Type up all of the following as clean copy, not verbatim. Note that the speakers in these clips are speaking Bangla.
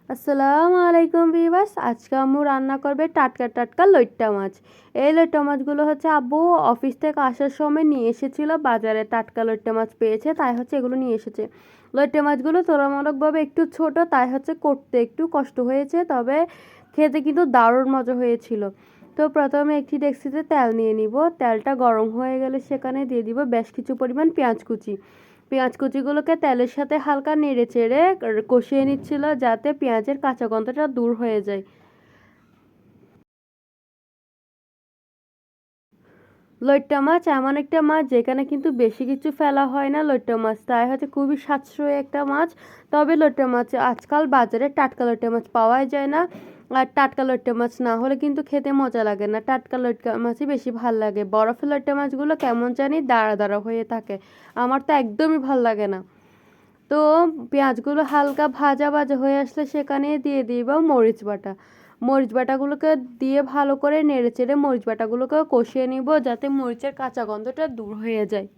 আসসালামু আলাইকুম ভিউয়ার্স, আজকে আম্মু রান্না করবে টাটকা টাটকা লইট্টা মাছ। এই লইট্টা মাছগুলো হচ্ছে আব্বু অফিস থেকে আসার সময় নিয়ে এসেছিল, বাজারে টাটকা লইট্টা মাছ পেয়েছে তাই হচ্ছে এগুলো নিয়ে এসেছে। লইট্টা মাছগুলো তুলনামূলকভাবে একটু ছোট, তাই হচ্ছে করতে একটু কষ্ট হয়েছে, তবে খেতে কিন্তু দারুণ মজা হয়েছিল। তো প্রথমে একটি ডেক্সিতে তেল নিয়ে নিব, তেলটা গরম হয়ে গেলে সেখানে দিয়ে দিব বেশ কিছু পরিমাণ পেঁয়াজ কুচি। পেঁয়াজ কুচিগুলোকে তেলের সাথে হালকা নেড়ে চেড়ে কষিয়ে নিচ্ছিল, যাতে পেঁয়াজের কাঁচা গন্ধটা দূর হয়ে যায়। লইট্টা মাছ এমন একটা মাছ যেখানে কিন্তু বেশি কিছু ফেলা হয় না। লইট্টা মাছ তাই হচ্ছে খুবই সাশ্রয়ী একটা মাছ। তবে লইট্টা মাছ আজকাল বাজারে টাটকা লইট্টা মাছ পাওয়াই যায় না। আর টাটকা লইট্টা মাছ না হলে কিন্তু খেতে মজা লাগে না, টাটকা লইট্টা মাছই বেশি ভাল লাগে। বরফের লইট্টা মাছগুলো কেমন জানি দাঁড়া দাঁড়া হয়ে থাকে, আমার তো একদমই ভাল লাগে না। তো পেঁয়াজগুলো হালকা ভাজা ভাজা হয়ে আসলে সেখানে দিয়ে দিব মরিচ বাটা। মরিচ বাটাগুলোকে দিয়ে ভালো করে নেড়ে চেড়ে মরিচ বাটাগুলোকে কষিয়ে নিব, যাতে মরিচের কাঁচা গন্ধটা দূর হয়ে যায়।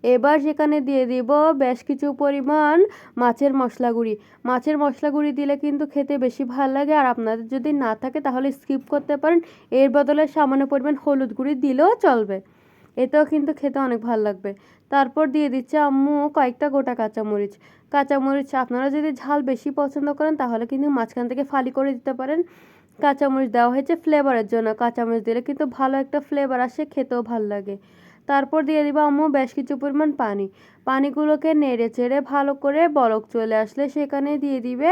এবার সেখানে দিয়ে দিব বেশ কিছু পরিমাণ মাছের মশলা গুঁড়ি। মাছের মশলা গুঁড়ি দিলে কিন্তু খেতে বেশি ভালো লাগে, আর আপনাদের যদি না থাকে তাহলে স্কিপ করতে পারেন। এর বদলে সামান্য পরিমাণ হলুদ গুঁড়ি দিলেও চলবে, এতেও কিন্তু খেতে অনেক ভালো লাগবে। তারপর দিয়ে দিচ্ছে আম্মু কয়েকটা গোটা কাঁচামরিচ। কাঁচামরিচ আপনারা যদি ঝাল বেশি পছন্দ করেন তাহলে কিন্তু মাঝখান থেকে ফালি করে দিতে পারেন। কাঁচামরিচ দেওয়া হয়েছে ফ্লেভারের জন্য, কাঁচামরিচ দিলে কিন্তু ভালো একটা ফ্লেভার আসে, খেতেও ভালো লাগে। তারপর দিয়ে দিব আম্মু বেশ কিছু পরিমাণ পানি। পানিগুলোকে নেড়ে চেড়ে ভালো করে বলক চলে আসলে সেখানে দিয়ে দিবে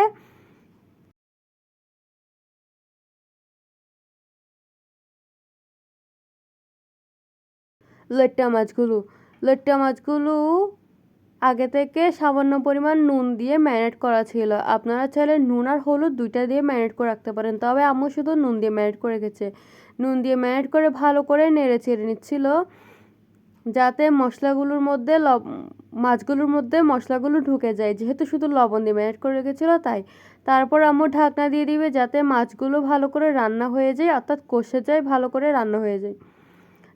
লইট্টা মাছগুলো। লইট্টা মাছগুলো আগে থেকে সামান্য পরিমাণ নুন দিয়ে ম্যারিনেট করা ছিল। আপনারা চাইলে নুন আর হলুদ দুইটা দিয়ে ম্যারিনেট করে রাখতে পারেন, তবে আম্মু শুধু নুন দিয়ে ম্যারিনেট করে রেখেছে। নুন দিয়ে ম্যারিনেট করে ভালো করে নেড়ে চেড়ে নিচ্ছিল, যাতে মশলাগুলোর মধ্যে মাছগুলোর মধ্যে মশলাগুলো ঢুকে যায়, যেহেতু শুধু লবণ দিয়ে ম্যারিনেট করে রেখেছিল তাই। তারপর আম্মু ঢাকনা দিয়ে দিবে, যাতে মাছগুলো ভালো করে রান্না হয়ে যায়, অর্থাৎ কষে যায়, ভালো করে রান্না হয়ে যায়।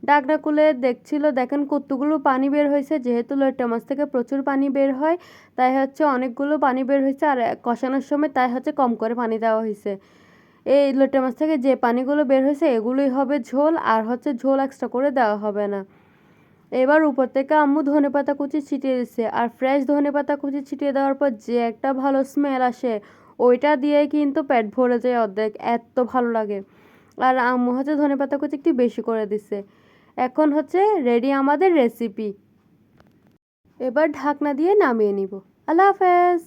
ঢাকনা খুলে দেখছিল, দেখেন কতগুলো পানি বের হয়েছে। যেহেতু লইট্টা মাছ থেকে প্রচুর পানি বের হয়, তাই হচ্ছে অনেকগুলো পানি বের হয়েছে, আর কষানোর সময় তাই হচ্ছে কম করে পানি দেওয়া হয়েছে। এই লইট্টা মাছ থেকে যে পানিগুলো বের হয়েছে এগুলোই হবে ঝোল, আর হচ্ছে ঝোল এক্সট্রা করে দেওয়া হবে না। এবার উপর থেকে আম্মু ধনেপাতা কুচি ছিটিয়ে দিচ্ছে, আর ফ্রেশ ধনেপাতা কুচি ছিটিয়ে দেওয়ার পর যে একটা ভালো স্মেল আসে, ওইটা দিয়ে কিন্তু পেট ভরে যায় অর্ধেক, এত ভালো লাগে। আর আম্মু হচ্ছে ধনেপাতা কুচি একটু বেশি করে দিচ্ছে। এখন হচ্ছে রেডি আমাদের রেসিপি। এবার ঢাকনা দিয়ে নামিয়ে নিব। আল্লাহ হাফেজ।